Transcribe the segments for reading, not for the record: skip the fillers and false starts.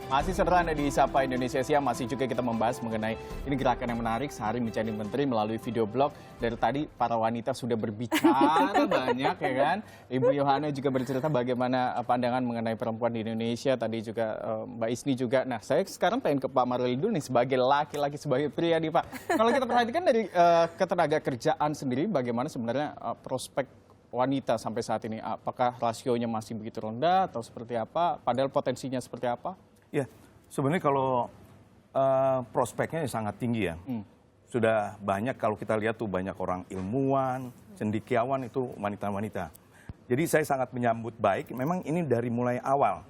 Masih setelah Anda di Sapa Indonesia Siang, masih juga kita membahas mengenai ini gerakan yang menarik, sehari menjadi menteri melalui video blog. Dari tadi para wanita sudah berbicara banyak ya kan. Ibu Yohana juga bercerita bagaimana pandangan mengenai perempuan di Indonesia. Tadi juga Mbak Isni juga. Nah, saya sekarang pengen ke Pak Maruli dulu nih sebagai laki-laki, sebagai pria nih Pak. Kalau kita perhatikan dari ketenaga kerjaan sendiri, bagaimana sebenarnya prospek wanita sampai saat ini? Apakah rasionya masih begitu rendah atau seperti apa? Padahal potensinya seperti apa? Ya, sebenarnya kalau prospeknya sangat tinggi ya. Sudah banyak kalau kita lihat tuh banyak orang ilmuwan, cendekiawan itu wanita-wanita. Jadi saya sangat menyambut baik, memang ini dari mulai awal.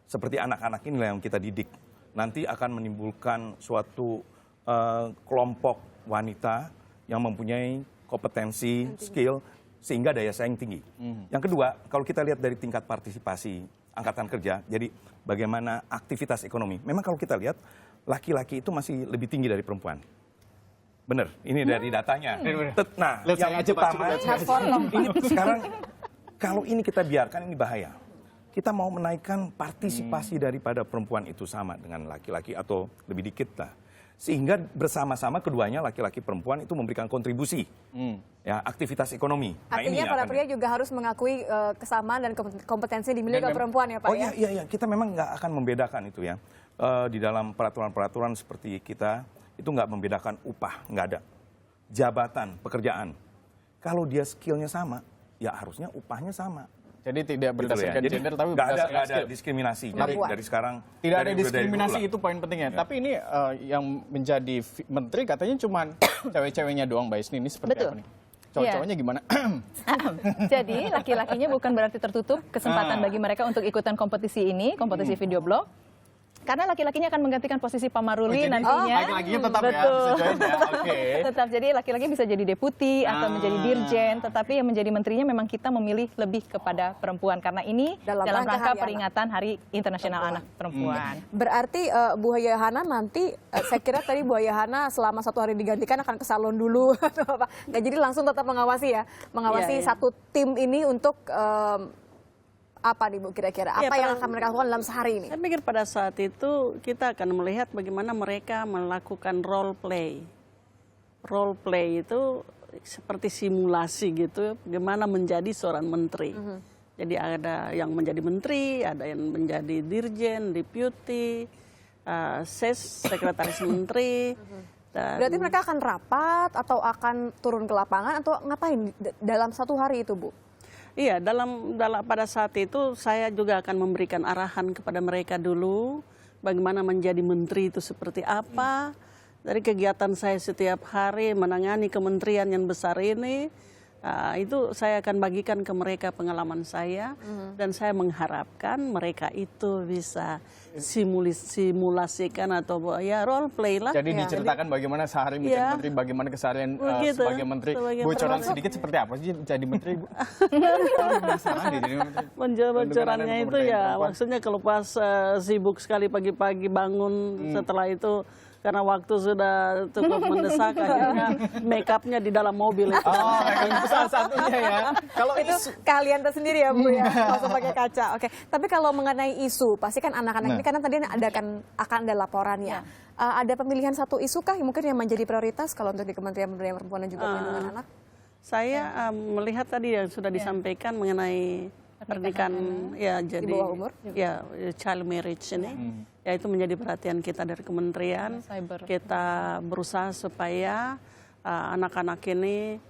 Seperti anak-anak inilah yang kita didik. Nanti akan menimbulkan suatu kelompok wanita yang mempunyai kompetensi, skill, sehingga daya saing tinggi. Yang kedua, kalau kita lihat dari tingkat partisipasi angkatan kerja, jadi bagaimana aktivitas ekonomi. Memang kalau kita lihat, laki-laki itu masih lebih tinggi dari perempuan. Benar, ini dari datanya. Nah, yang utama, ini sekarang, kalau ini kita biarkan, ini bahaya. Kita mau menaikkan partisipasi daripada perempuan itu sama dengan laki-laki atau lebih dikit lah. Sehingga bersama-sama keduanya laki-laki perempuan itu memberikan kontribusi ya aktivitas ekonomi. Artinya para pria juga harus mengakui kesamaan dan kompetensi dimiliki oleh perempuan ya Pak? Oh iya, kita memang nggak akan membedakan itu ya. Di dalam peraturan-peraturan seperti kita itu nggak membedakan upah, nggak ada. Jabatan, pekerjaan. Kalau dia skillnya sama, ya harusnya upahnya sama. Jadi tidak berdasarkan gitu ya. gender, tapi nggak berdasarkan ada diskriminasi. Dari sekarang tidak ada dari diskriminasi, dulu itu poin pentingnya. Ya. Tapi ini yang menjadi menteri katanya cuma cewek-ceweknya doang, Mbak Isni. Ini seperti apa nih? Cowok-cowoknya gimana? Jadi laki-lakinya bukan berarti tertutup kesempatan bagi mereka untuk ikutan kompetisi ini, kompetisi video blog. Karena laki-lakinya akan menggantikan posisi Pak Maruli nantinya. Laki-lakinya tetap betul. ya, bisa join ya. Okay. Tetap, jadi laki-laki bisa jadi deputi atau menjadi dirjen. Tetapi yang menjadi menterinya memang kita memilih lebih kepada perempuan. Karena ini dalam rangka peringatan Hari Internasional Anak Perempuan. Berarti Bu Yohana nanti, saya kira tadi Bu Yohana selama 1 hari digantikan akan ke salon dulu. Nggak, jadi langsung tetap mengawasi ya. Mengawasi satu tim ini untuk... apa nih Bu kira-kira? Apa yang akan mereka lakukan dalam sehari ini? Saya pikir pada saat itu kita akan melihat bagaimana mereka melakukan role play. Role play itu seperti simulasi gitu, bagaimana menjadi seorang menteri. Jadi ada yang menjadi menteri, ada yang menjadi dirjen, deputi, sekretaris menteri. Berarti mereka akan rapat atau akan turun ke lapangan atau ngapain dalam 1 hari itu Bu? Iya, pada saat itu saya juga akan memberikan arahan kepada mereka dulu bagaimana menjadi menteri itu seperti apa. Dari kegiatan saya setiap hari menangani kementerian yang besar ini, itu saya akan bagikan ke mereka pengalaman saya dan saya mengharapkan mereka itu bisa simulasikan atau ya role play lah. Jadi diceritakan bagaimana sehari menjadi menteri, bagaimana keseharian sebagai menteri. Bocoran sedikit seperti apa sih jadi menteri, Bu? Bocorannya itu ya maksudnya kalau pas sibuk sekali pagi-pagi bangun, setelah itu karena waktu sudah cukup mendesak, akhirnya make up-nya di dalam mobil itu. Oh, itu salah satunya ya. Kalau itu kalian tersendiri ya Bu ya, langsung pakai kaca. Oke. Tapi kalau mengenai isu, pasti kan anak-anak ini karena tadi akan ada laporannya. Ada pemilihan satu isu kah mungkin yang menjadi prioritas kalau untuk di Kementerian Pemberdayaan Perempuan dan juga Perlindungan Anak? Saya melihat tadi yang sudah disampaikan mengenai pernikahan ya jadi di bawah umur ya child marriage ini ya itu menjadi perhatian kita dari kementerian. Kita berusaha supaya anak-anak ini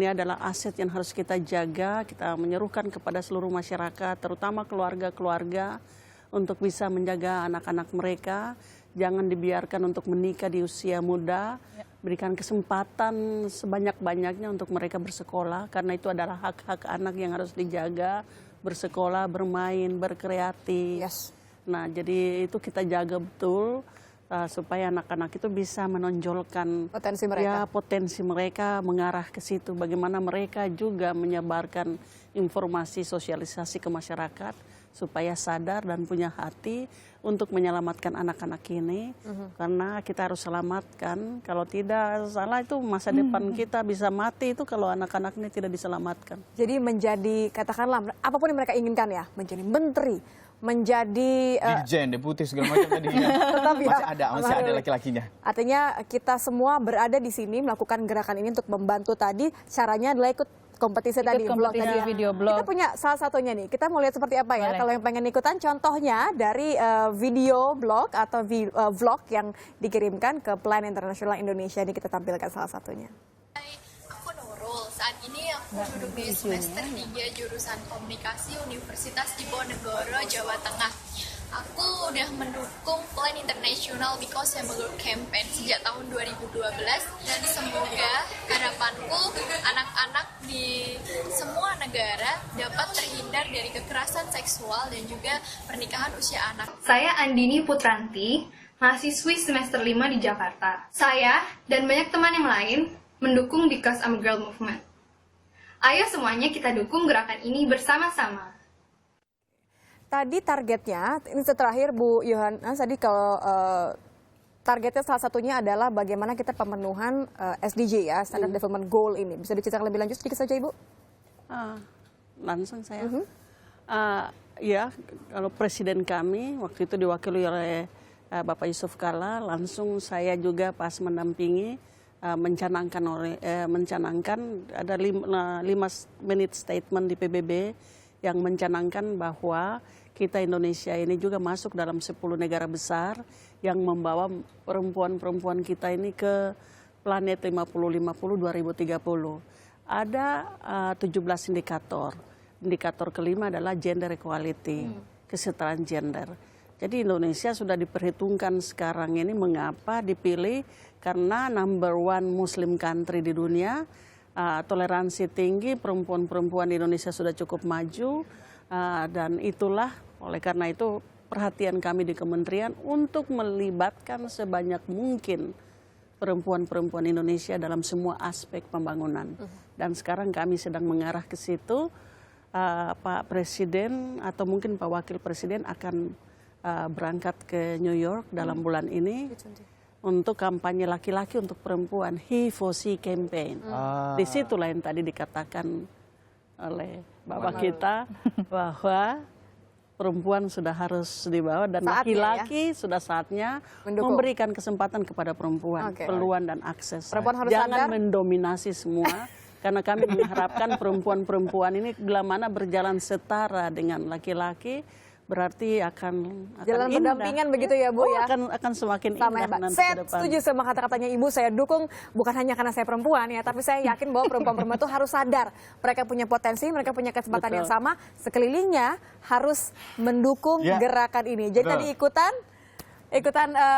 adalah aset yang harus kita jaga. Kita menyerukan kepada seluruh masyarakat terutama keluarga-keluarga untuk bisa menjaga anak-anak mereka, jangan dibiarkan untuk menikah di usia muda. Berikan kesempatan sebanyak-banyaknya untuk mereka bersekolah karena itu adalah hak-hak anak yang harus dijaga, bersekolah, bermain, berkreatif. Nah, jadi itu kita jaga betul supaya anak-anak itu bisa menonjolkan potensi mereka mengarah ke situ. Bagaimana mereka juga menyebarkan informasi sosialisasi ke masyarakat supaya sadar dan punya hati untuk menyelamatkan anak-anak ini, karena kita harus selamatkan. Kalau tidak salah itu masa depan kita bisa mati itu kalau anak-anak ini tidak diselamatkan. Jadi menjadi, katakanlah apapun yang mereka inginkan ya, menjadi menteri, menjadi Dirjen, deputi segala macam tadi. tetap ya, Masih ada laki-lakinya. Artinya kita semua berada di sini melakukan gerakan ini untuk membantu tadi. Caranya adalah ikut kompetisi tadi, vlog kompetisi tadi ya. video blog. Kita punya salah satunya nih. Kita mau lihat seperti apa ya. Boleh. Kalau yang pengen ikutan, contohnya dari video blog atau vlog yang dikirimkan ke Plan Internasional Indonesia. Ini kita tampilkan salah satunya. Aku Nurul, saat ini aku duduk di semester 3 jurusan komunikasi Universitas Diponegoro, Jawa Tengah. Aku udah mendukung Plan International Because I'm a Girl campaign sejak tahun 2012 dan semoga harapanku anak-anak di semua negara dapat terhindar dari kekerasan seksual dan juga pernikahan usia anak. Saya Andini Putranti, mahasiswi semester 5 di Jakarta. Saya dan banyak teman yang lain mendukung Because I'm a Girl Movement. Ayo semuanya kita dukung gerakan ini bersama-sama. Tadi targetnya, ini terakhir Bu Yohana, tadi kalau targetnya salah satunya adalah bagaimana kita pemenuhan SDG ya, Standard Development Goal ini. Bisa diceritakan lebih lanjut sedikit saja Ibu? Langsung saya. Ya, kalau presiden kami waktu itu diwakili oleh Bapak Yusuf Kalla, langsung saya juga pas mendampingi mencanangkan ada 5 minute statement di PBB yang mencanangkan bahwa kita Indonesia ini juga masuk dalam 10 negara besar yang membawa perempuan-perempuan kita ini ke planet 50-50 2030. Ada 17 indikator. Indikator kelima adalah gender equality, kesetaraan gender. Jadi Indonesia sudah diperhitungkan sekarang ini mengapa dipilih karena number 1 Muslim country di dunia, toleransi tinggi, perempuan-perempuan di Indonesia sudah cukup maju, dan itulah oleh karena itu perhatian kami di kementerian untuk melibatkan sebanyak mungkin perempuan-perempuan Indonesia dalam semua aspek pembangunan. Dan sekarang kami sedang mengarah ke situ. Pak Presiden atau mungkin Pak Wakil Presiden akan berangkat ke New York dalam bulan ini untuk kampanye laki-laki untuk perempuan, He for She campaign. Di situlah yang tadi dikatakan oleh Bapak kita bahwa perempuan sudah harus dibawa dan laki-laki sudah saatnya memberikan kesempatan kepada perempuan, peluang dan akses. Perempuan harus Jangan sadar. mendominasi semua. Karena kami mengharapkan perempuan-perempuan ini bila mana berjalan setara dengan laki-laki, berarti akan Jalan indah. berdampingan begitu ya Bu ya? Akan semakin Sama indah hebat. nanti Saya ke depan. setuju sama kata-katanya Ibu, saya dukung bukan hanya karena saya perempuan ya, tapi saya yakin bahwa perempuan-perempuan itu harus sadar. Mereka punya potensi, mereka punya kesempatan yang sama, sekelilingnya harus mendukung gerakan ini. Jadi tadi ikutan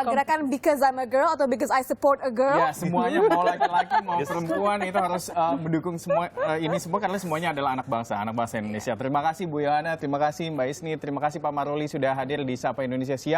gerakan Because I'm a Girl atau Because I Support a Girl. Ya, semuanya mau laki-laki mau perempuan itu harus mendukung semua ini semua karena semuanya adalah anak bangsa Indonesia. Terima kasih Bu Yohana, terima kasih Mbak Isni, terima kasih Pak Maruli sudah hadir di Sapa Indonesia Siang.